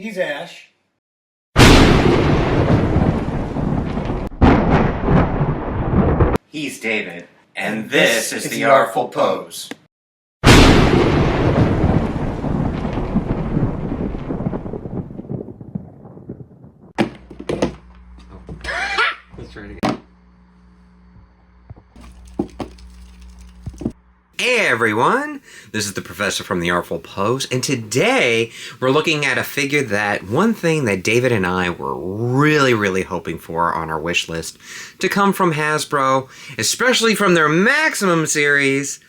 He's Ash. He's David. And this is the Artful Pose. Let's try it again. Hey everyone, this is the Professor from the Artful Pose, and today we're looking at a figure that one thing that David and I were really hoping for on our wish list to come from Hasbro, especially from their Maximum series,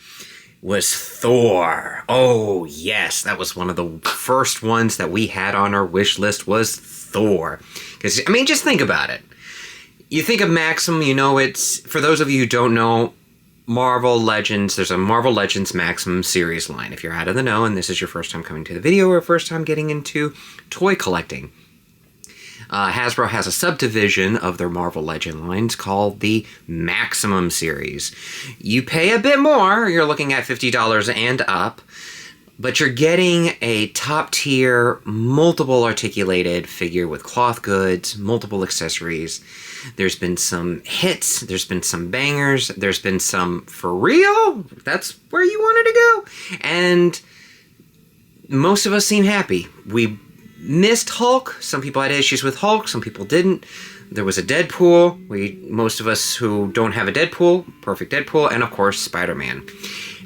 was Thor. Oh yes, that was one of the first ones that we had on our wish list was Thor. Because, I mean, just think about it. You think of Maximum, you know, it's, for those of you who don't know, Marvel Legends, there's a Marvel Legends Maximum series line. If you're out of the know and this is your first time coming to the video or first time getting into toy collecting, Hasbro has a subdivision of their Marvel Legend lines called the Maximum series. You pay a bit more, you're looking at $50 and up, but you're getting a top-tier, multiple articulated figure with cloth goods, multiple accessories. There's been some hits, there's been some bangers, there's been some for real, that's where you wanted to go. And most of us seem happy. We missed Hulk. Some people had issues with Hulk, some people didn't. There was a Deadpool. Most of us who don't have a Deadpool, perfect Deadpool, and of course Spider-Man.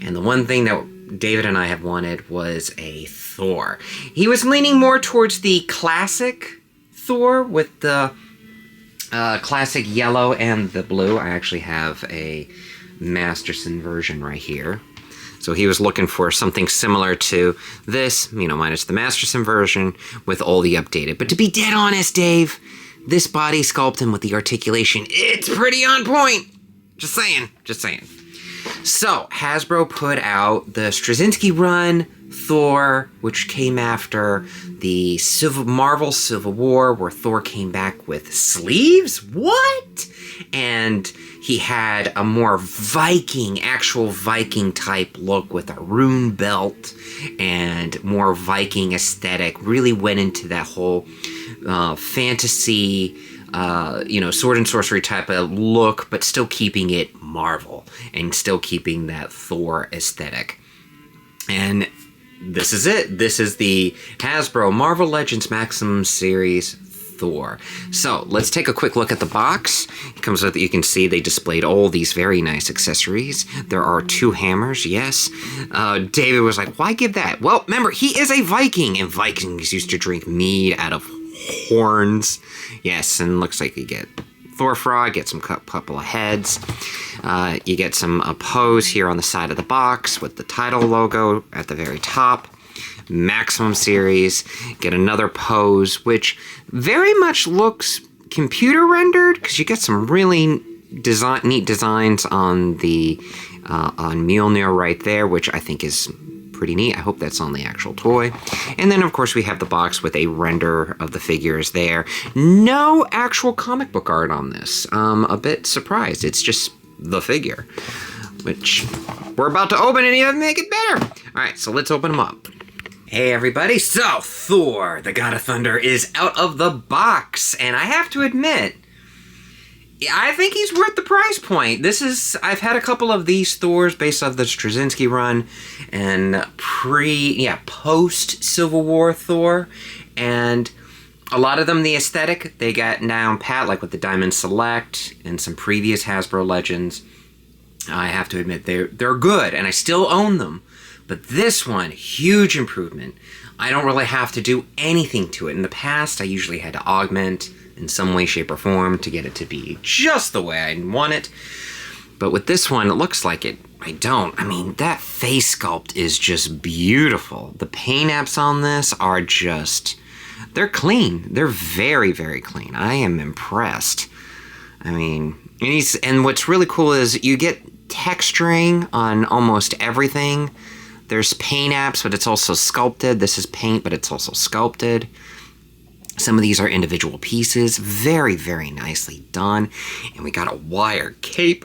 And the one thing that David and I have wanted was a Thor. He was leaning more towards the classic Thor with the classic yellow and the blue. I actually have a Masterson version right here. So he was looking for something similar to this, you know, minus the Masterson version with all the updated. But to be dead honest, Dave, this body sculpting with the articulation, it's pretty on point. Just saying, just saying. So, Hasbro put out the Straczynski run, Thor, which came after the Marvel Civil War, where Thor came back with sleeves? What? And he had a more Viking, actual Viking type look with a rune belt and more Viking aesthetic. Really went into that whole fantasy, you know, sword and sorcery type of look, but still keeping it Marvel and still keeping that Thor aesthetic. And this is it. This is the Hasbro Marvel Legends Maximum Series Thor. So let's take a quick look at the box. It comes with, you can see they displayed all these very nice accessories. There are 2 hammers, yes. David was like, why give that? Well, remember, he is a Viking, and Vikings used to drink mead out of horns. Yes, and looks like you get Thor Frog, get some couple of heads. You get some pose here on the side of the box with the title logo at the very top. Maximum series. Get another pose, which very much looks computer rendered because you get some really neat designs on the on Mjolnir right there, which I think is pretty neat. I hope that's on the actual toy. And then, of course, we have the box with a render of the figures there. No actual comic book art on this. A bit surprised. It's just the figure, which we're about to open and even make it better. All right, so let's open them up. Hey, everybody. So, Thor, the God of Thunder, is out of the box. And I have to admit, I think he's worth the price point. This is, I've had a couple of these Thors based off the Straczynski run and post Civil War Thor, and a lot of them, the aesthetic, they got down pat, like with the Diamond Select and some previous Hasbro Legends. I have to admit, they're good, and I still own them. But this one, huge improvement. I don't really have to do anything to it. In the past, I usually had to augment in some way, shape, or form to get it to be just the way I want it. But with this one, it looks like it. I don't. I mean, that face sculpt is just beautiful. The paint apps on this are just, they're clean. They're very, very clean. I am impressed. I mean, and what's really cool is you get texturing on almost everything. There's paint apps, but it's also sculpted. This is paint, but it's also sculpted. Some of these are individual pieces. Very, very nicely done. And we got a wire cape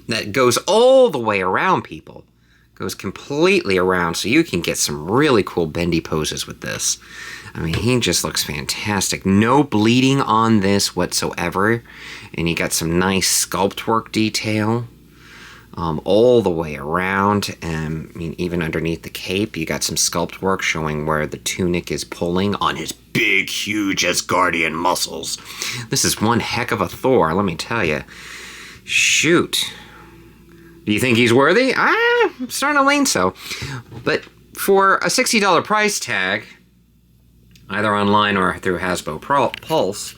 that goes all the way around people. Goes completely around, so you can get some really cool bendy poses with this. I mean, he just looks fantastic. No bleeding on this whatsoever. And you got some nice sculpt work detail all the way around. And I mean, even underneath the cape, you got some sculpt work showing where the tunic is pulling on his big, huge Asgardian muscles. This is one heck of a Thor, let me tell you. Shoot. Do you think he's worthy? I'm starting to lean so. But for a $60 price tag, either online or through Hasbro Pulse,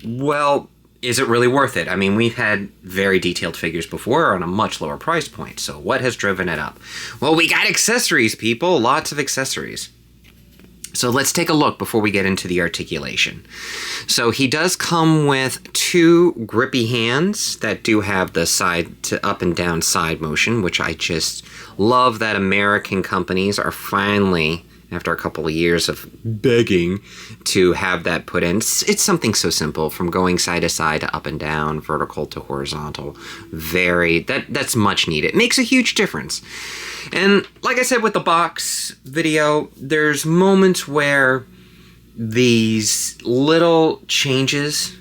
well, is it really worth it? I mean, we've had very detailed figures before on a much lower price point, so what has driven it up? Well, we got accessories, people. Lots of accessories. So let's take a look before we get into the articulation. So he does come with 2 grippy hands that do have the side to up and down side motion, which I just love that American companies are finally, after a couple of years of begging, to have that put in. It's something so simple, from going side to side to up and down, vertical to horizontal. That's much needed. It makes a huge difference. And like I said with the box video, there's moments where these little changes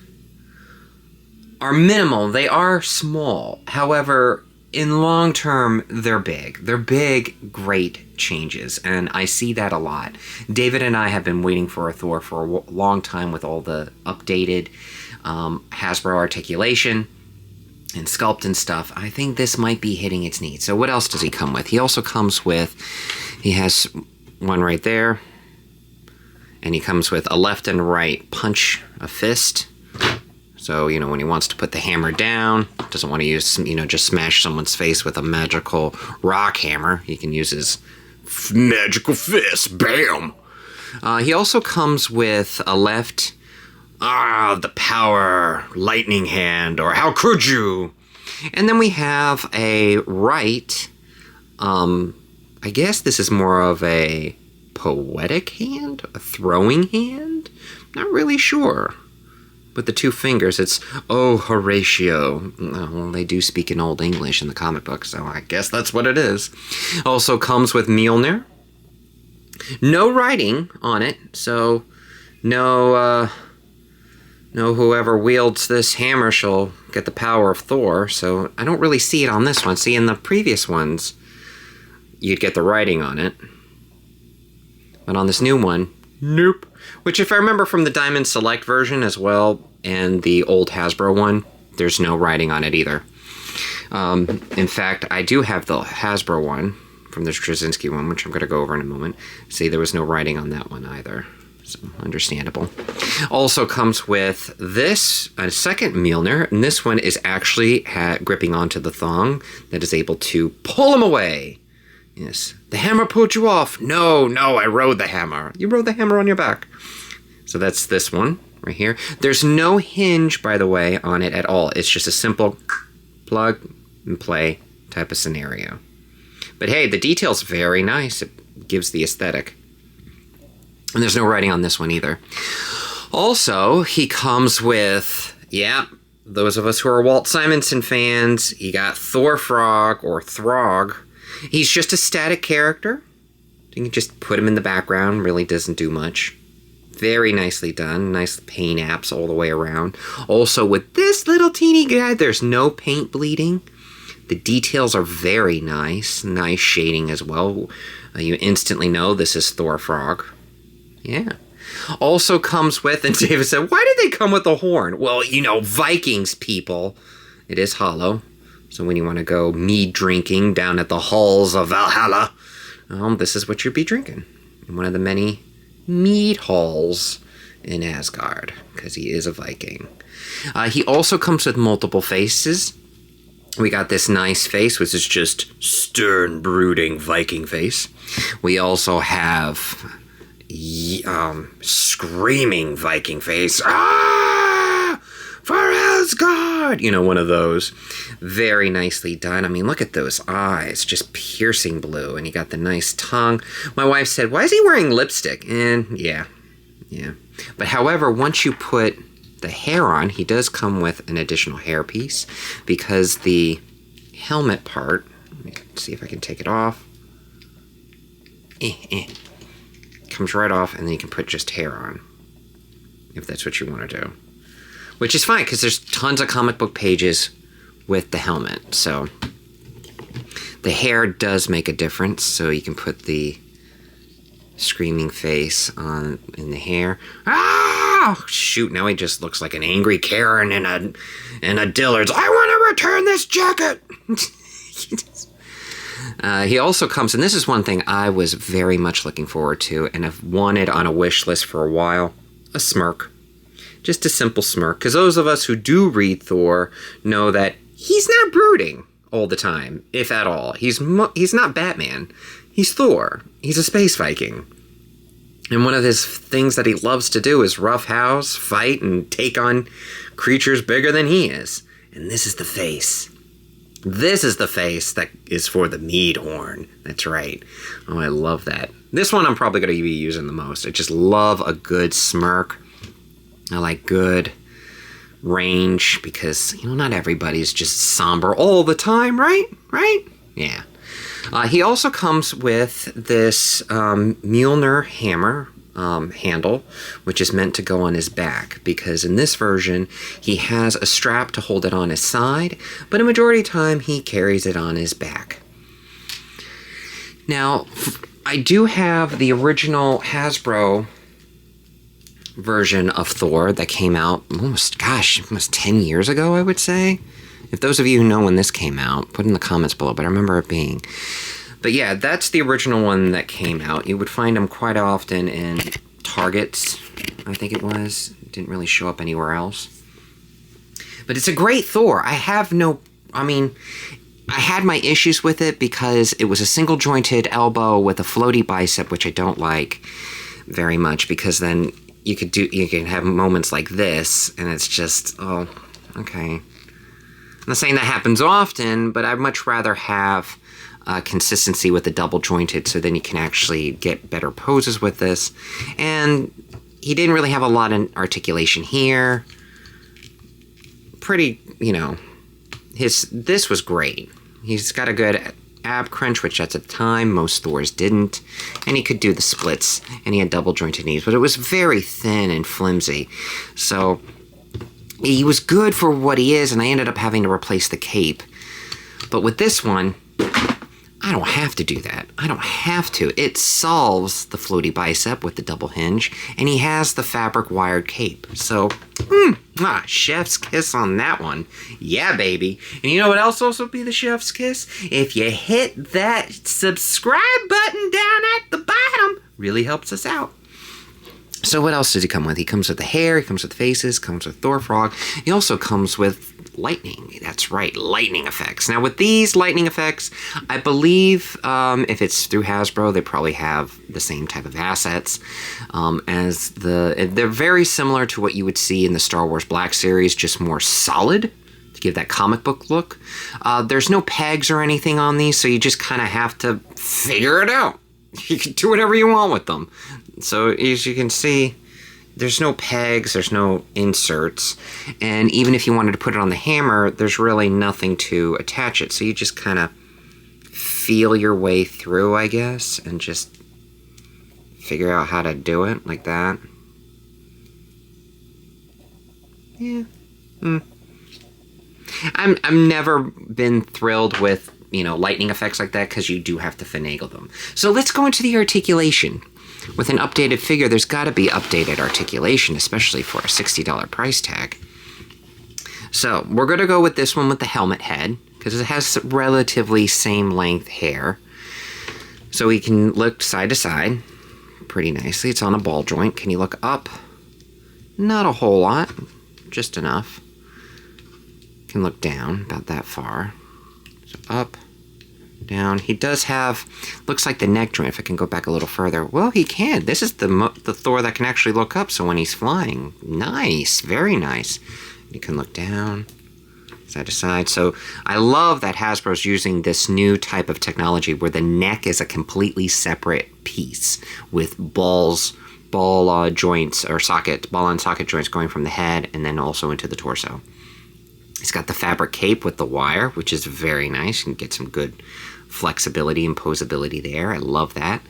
are minimal. They are small. However, in long term, they're big. They're big, great changes, and I see that a lot. David and I have been waiting for a Thor for a long time with all the updated Hasbro articulation and sculpt and stuff. I think this might be hitting its needs. So what else does he come with? He also comes with, he has one right there, and he comes with a left and right punch, a fist. So, you know, when he wants to put the hammer down, doesn't want to use, you know, just smash someone's face with a magical rock hammer. He can use his magical fist. Bam! He also comes with a left, the power, lightning hand, or how could you? And then we have a right, I guess this is more of a poetic hand? A throwing hand? Not really sure. With the 2 fingers, it's, oh, Horatio. Well, they do speak in Old English in the comic book, so I guess that's what it is. Also comes with Mjolnir. No writing on it, so no whoever wields this hammer shall get the power of Thor, so I don't really see it on this one. See, in the previous ones, you'd get the writing on it. But on this new one, nope. Which, if I remember from the Diamond Select version as well, and the old Hasbro one, there's no writing on it either. In fact, I do have the Hasbro one from the Straczynski one, which I'm going to go over in a moment. See, there was no writing on that one either. So, understandable. Also comes with this, a second Mjolnir, and this one is actually gripping onto the thong that is able to pull him away. Yes. The hammer pulled you off. No, I rode the hammer. You rode the hammer on your back. So that's this one right here. There's no hinge, by the way, on it at all. It's just a simple plug and play type of scenario. But hey, the detail's very nice. It gives the aesthetic. And there's no writing on this one either. Also, he comes with, those of us who are Walt Simonson fans, you got Thor Frog or Throg. He's just a static character. You can just put him in the background. Really doesn't do much. Very nicely done. Nice paint apps all the way around. Also, with this little teeny guy, there's no paint bleeding. The details are very nice. Nice shading as well. You instantly know this is Thor Frog. Yeah. Also comes with, and David said, why did they come with a horn? Well, you know, Vikings, people. It is hollow. So when you want to go mead drinking down at the halls of Valhalla, this is what you'd be drinking. In one of the many mead halls in Asgard, because he is a Viking. He also comes with multiple faces. We got this nice face, which is just stern, brooding Viking face. We also have screaming Viking face. For Asgard! You know, one of those. Very nicely done. I mean, look at those eyes. Just piercing blue. And you got the nice tongue. My wife said, why is he wearing lipstick? And yeah. But however, once you put the hair on, he does come with an additional hair piece. Because the helmet part, me see if I can take it off. Comes right off, and then you can put just hair on, if that's what you want to do. Which is fine, because there's tons of comic book pages with the helmet, so the hair does make a difference, so you can put the screaming face on in the hair. Ah! Shoot, now he just looks like an angry Karen in a Dillard's. I want to return this jacket! He also comes, and this is one thing I was very much looking forward to, and I've wanted on a wish list for a while, a smirk. Just a simple smirk, because those of us who do read Thor know that he's not brooding all the time, if at all. He's not Batman. He's Thor. He's a space Viking. And one of his things that he loves to do is roughhouse, fight, and take on creatures bigger than he is. And this is the face. This is the face that is for the mead horn. That's right. Oh, I love that. This one I'm probably going to be using the most. I just love a good smirk. I like good range because, you know, not everybody's just somber all the time, right? Right? Yeah. He also comes with this Mjolnir hammer handle, which is meant to go on his back, because in this version, he has a strap to hold it on his side, but a majority of the time, he carries it on his back. Now, I do have the original Hasbro version of Thor that came out almost 10 years ago, I would say. If those of you who know when this came out, put in the comments below, but I remember it being. But yeah, that's the original one that came out. You would find them quite often in Targets, I think it was. It didn't really show up anywhere else. But it's a great Thor. I had my issues with it because it was a single jointed elbow with a floaty bicep, which I don't like very much, because then you can have moments like this, and it's just, oh, okay. I'm not saying that happens often, but I'd much rather have consistency with the double jointed, so then you can actually get better poses with this. And he didn't really have a lot of articulation here. Pretty, you know, this was great. He's got a good ab crunch, which at the time most Thors didn't, and he could do the splits, and he had double jointed knees, but it was very thin and flimsy. So he was good for what he is, and I ended up having to replace the cape. But with this one, I don't have to do that. I don't have to. It solves the floaty bicep with the double hinge, and he has the fabric wired cape. So, chef's kiss on that one. Yeah, baby. And you know what else also be the chef's kiss? If you hit that subscribe button down at the bottom, really helps us out. So what else does he come with? He comes with the hair, he comes with faces, comes with Thor Frog. He also comes with lightning. That's right, lightning effects. Now with these lightning effects, I believe if it's through Hasbro, they probably have the same type of assets they're very similar to what you would see in the Star Wars Black Series, just more solid to give that comic book look. There's no pegs or anything on these, so you just kind of have to figure it out. You can do whatever you want with them. So as you can see, there's no pegs, there's no inserts, and even if you wanted to put it on the hammer, there's really nothing to attach it. So you just kind of feel your way through, I guess, and just figure out how to do it like that. Yeah. I'm never been thrilled with, you know, lightning effects like that, because you do have to finagle them. So let's go into the articulation. With an updated figure, there's got to be updated articulation, especially for a $60 price tag. So we're going to go with this one with the helmet head, because it has relatively same length hair. So we can look side to side pretty nicely. It's on a ball joint. Can you look up? Not a whole lot, just enough. Can look down about that far. So up, down. He does have, looks like the neck joint, if I can go back a little further. Well, he can. This is the Thor that can actually look up, so when he's flying, nice, very nice. You can look down, side to side. So I love that Hasbro's using this new type of technology where the neck is a completely separate piece with ball joints or ball and socket joints going from the head and then also into the torso. It's got the fabric cape with the wire, which is very nice. You can get some good flexibility and poseability there. I love that.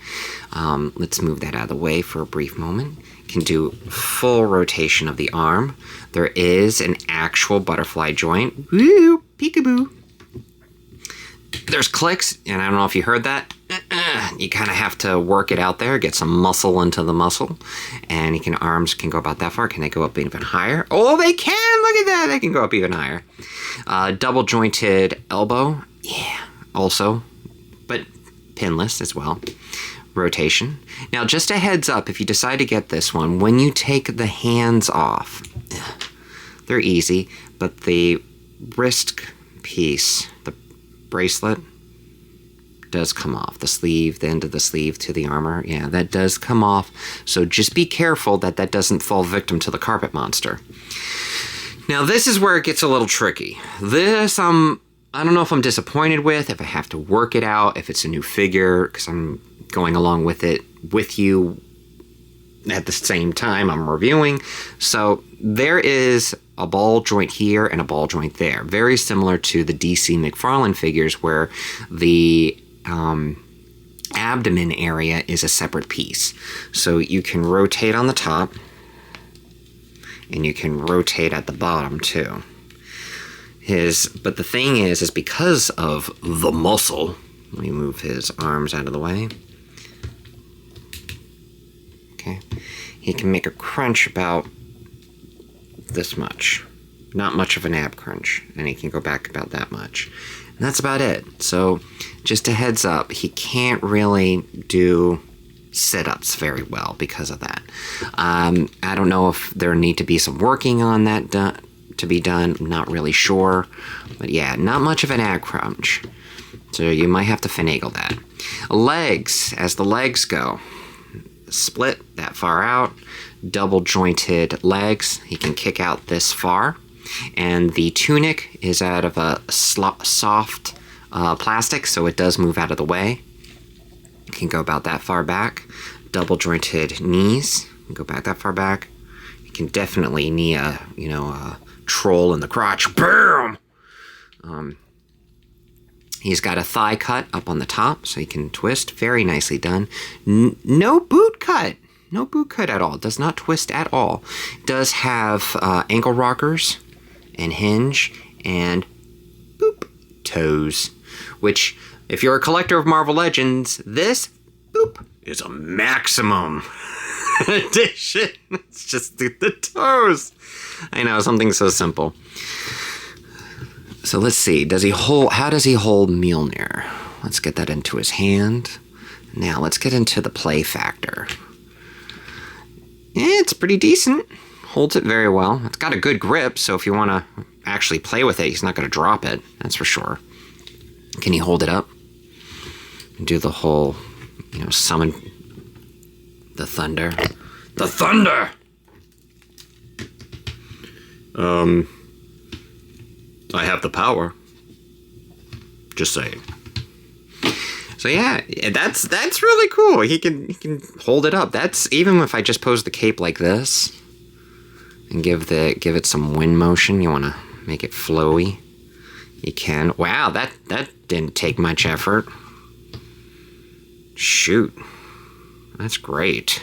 Let's move that out of the way for a brief moment. Can do full rotation of the arm. There is an actual butterfly joint. Woo! Peekaboo! There's clicks, and I don't know if you heard that. You kind of have to work it out there, get some muscle into the muscle, and arms can go about that far. Can they go up even higher? Oh, they can! Look at that! They can go up even higher. Double jointed elbow, yeah, also, but pinless as well. Rotation. Now, just a heads up, if you decide to get this one, when you take the hands off, they're easy, but the wrist piece, the bracelet, does come off. The sleeve, the end of the sleeve to the armor, yeah, that does come off. So just be careful that that doesn't fall victim to the carpet monster. Now, this is where it gets a little tricky. This, I don't know if I'm disappointed with, if I have to work it out, if it's a new figure, because I'm going along with it with you at the same time I'm reviewing. So there is a ball joint here and a ball joint there. Very similar to the DC McFarlane figures where the abdomen area is a separate piece. So you can rotate on the top and you can rotate at the bottom too. But the thing is because of the muscle, let me move his arms out of the way. Okay, he can make a crunch about this much. Not much of an ab crunch, and he can go back about that much. And that's about it. So just a heads up, he can't really do sit-ups very well because of that. I don't know if there need to be some working on that to be done. I'm not really sure. But yeah, not much of an ab crunch. So you might have to finagle that. Legs, as the legs go, split that far out, double jointed legs. He can kick out this far. And the tunic is out of a soft plastic, so it does move out of the way. You can go about that far back. Double jointed knees. Go back that far back. You can definitely knee a troll in the crotch. Boom! He's got a thigh cut up on the top, so he can twist. Very nicely done. No boot cut. No boot cut at all. Does not twist at all. Does have ankle rockers and hinge and boop toes. Which, if you're a collector of Marvel Legends, this boop is a maximum edition. It's just the toes. I know, something so simple. So let's see. How does he hold Mjolnir? Let's get that into his hand. Now let's get into the play factor. It's pretty decent. Holds it very well. It's got a good grip, so if you want to actually play with it, he's not going to drop it. That's for sure. Can he hold it up? And do the whole, summon the thunder. The thunder! I have the power. Just saying. So yeah, that's really cool. He can hold it up. That's even if I just pose the cape like this and give it some wind motion. You want to make it flowy. You can. Wow, that didn't take much effort. Shoot, that's great.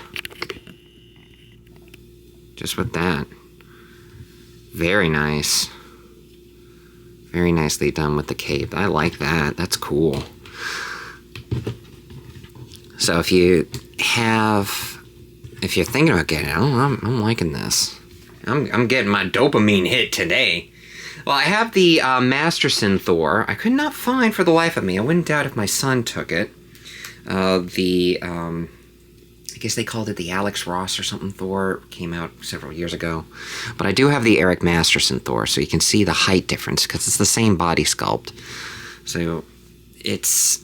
Just with that, very nice. Very nicely done with the cape. I like that. That's cool. So if you're thinking about getting it, I'm liking this. I'm getting my dopamine hit today. Well, I have the Masterson Thor. I could not find for the life of me. I wouldn't doubt if my son took it. I guess they called it the Alex Ross or something Thor. Came out several years ago. But I do have the Eric Masterson Thor, so you can see the height difference because it's the same body sculpt. So it's...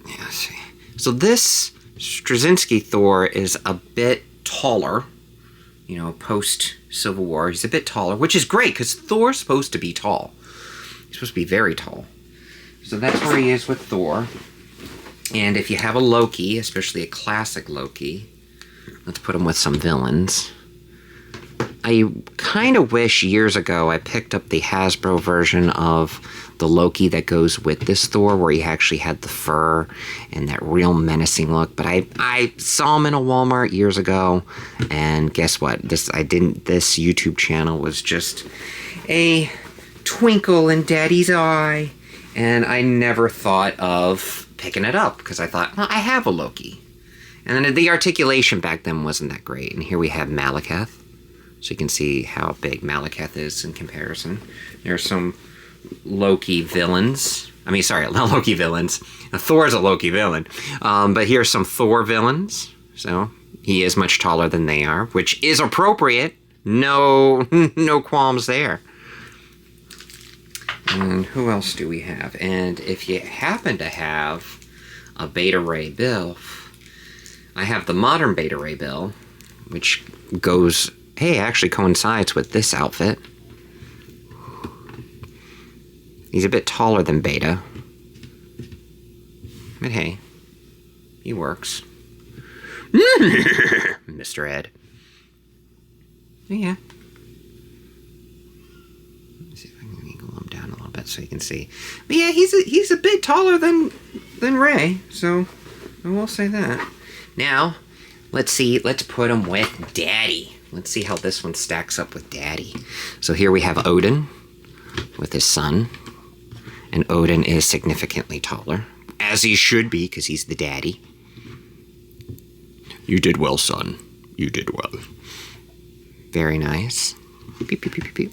Yeah, let's see. So this Straczynski Thor is a bit taller. Post-Civil War. He's a bit taller, which is great because Thor's supposed to be tall. He's supposed to be very tall. So that's where he is with Thor. And if you have a Loki, especially a classic Loki, let's put him with some villains. I kind of wish years ago I picked up the Hasbro version of the Loki that goes with this Thor, where he actually had the fur and that real menacing look. But I saw him in a Walmart years ago, and guess what? This YouTube channel was just a twinkle in Daddy's eye, and I never thought of picking it up because I thought, well, I have a Loki. And then the articulation back then wasn't that great. And here we have Malekith. So you can see how big Malekith is in comparison. There's some Loki villains. I mean, sorry, not Loki villains. Thor's a Loki villain. But here's some Thor villains. So he is much taller than they are, which is appropriate. No qualms there. And who else do we have? And if you happen to have a Beta Ray Bill, I have the modern Beta Ray Bill, which goes... Hey, actually coincides with this outfit. He's a bit taller than Beta. But hey, he works. Mr. Ed. Yeah. Let's see if I can angle him down a little bit so you can see. But yeah, he's a bit taller than Ray, so I will say that. Now, let's put him with Daddy. Let's see how this one stacks up with Daddy. So here we have Odin with his son. And Odin is significantly taller. As he should be, because he's the daddy. You did well, son. You did well. Very nice. Beep, beep, beep, beep, beep.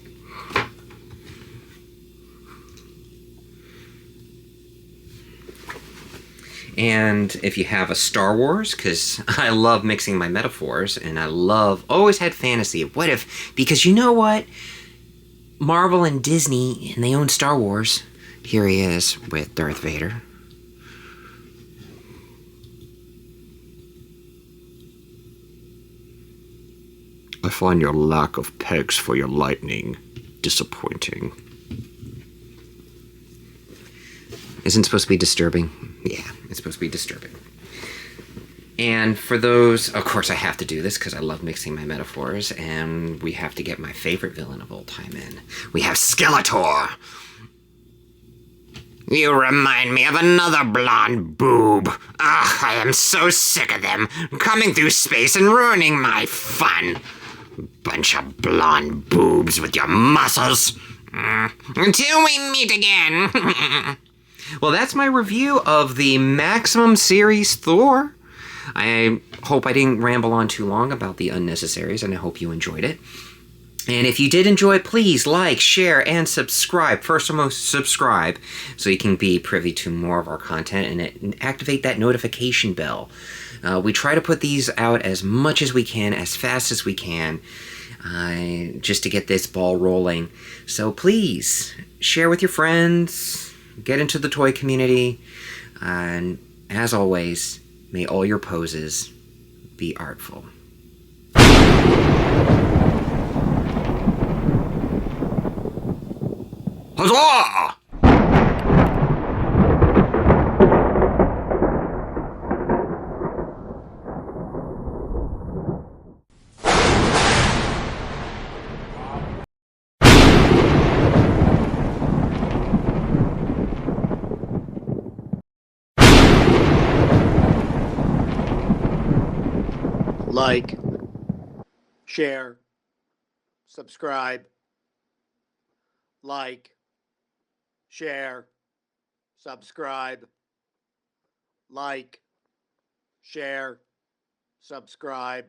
And if you have a Star Wars, because I love mixing my metaphors, and I always had fantasy of what if, because you know what? Marvel and Disney, and they own Star Wars. Here he is with Darth Vader. I find your lack of pegs for your lightning disappointing. Isn't it supposed to be disturbing? Yeah, it's supposed to be disturbing. And for those, of course I have to do this because I love mixing my metaphors, and we have to get my favorite villain of all time in. We have Skeletor! You remind me of another blonde boob. Ugh, I am so sick of them, coming through space and ruining my fun. Bunch of blonde boobs with your muscles. Until we meet again. Well, that's my review of the Maximum Series Thor. I hope I didn't ramble on too long about the unnecessaries, and I hope you enjoyed it. And if you did enjoy, please like, share, and subscribe. First and most, subscribe, so you can be privy to more of our content and activate that notification bell. We try to put these out as much as we can, as fast as we can, just to get this ball rolling. So please, share with your friends. Get into the toy community, and as always, may all your poses be artful. Huzzah! Like, share, subscribe, like, share, subscribe, like, share, subscribe.